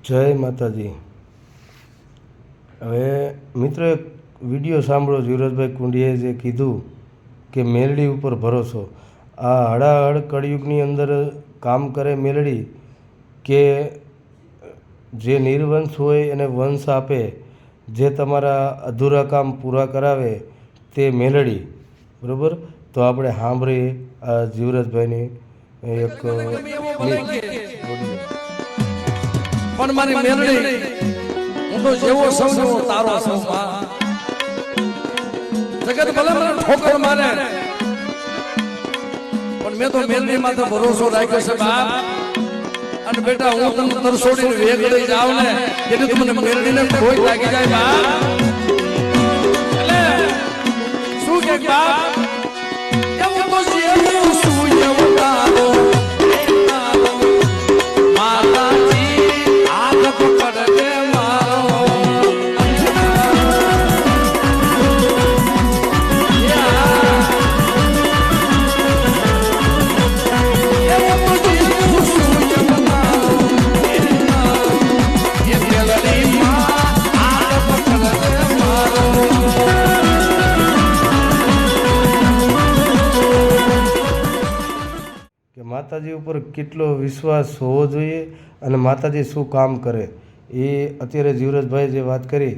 જય માતાજી। હવે મિત્રો એક વિડીયો સાંભળો, જીવરાજભાઈ કુંડિયાએ જે કીધું કે મેલડી ઉપર ભરોસો। આ હડાહડ કળિયુગની અંદર કામ કરે મેલડી, કે જે નિર્વંશ હોય એને વંશ આપે, જે તમારા અધૂરા કામ પૂરા કરાવે તે મેલડી, બરાબર। તો આપણે સાંભળીએ આ જીવરાજભાઈની એક પણ મારી મેલડી હું તો જેવો સૌ જેવો તારો સૌ માં જગત ભલે મને ઠોકર મારે પણ મેં તો મેલડી માં તો ભરોસો રાખ્યો છે બાપ। અને બેટા હું તમને તરસોડીને વેગ લઈ જાવ ને એટલે તમને મેલડીને ખોઈ લાગી જાય બાપ। એટલે શું કે બાપ એવું તો જેવું શું એવું તારો માતાજી ઉપર કેટલો વિશ્વાસ હોવો જોઈએ અને માતાજી શું કામ કરે એ અત્યારે જીવરાજભાઈ જે વાત કરી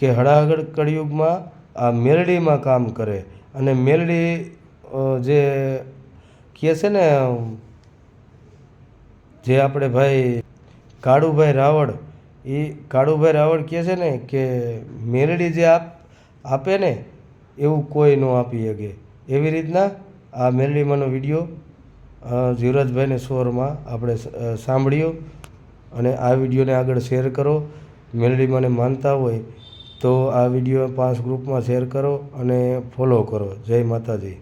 કે હડાહડ કળિયુગમાં આ મેલડીમાં કામ કરે। અને મેલડી જે કહે છે ને, જે આપણે ભાઈ કાળુભાઈ રાવળ, એ કાળુભાઈ રાવળ કહે છે ને કે મેલડી જે આપે ને એવું કોઈ ન આપી શકે। એવી રીતના આ મેલડીમાંનો વિડીયો જીવરાજભાઈને સ્વરમાં આપણે સાંભળ્યો। અને આ વિડીયોને આગળ શેર કરો। મેલડી મને માનતા હોય તો આ વિડીયો 5 ગ્રુપમાં શેર કરો અને ફોલો કરો। જય માતાજી।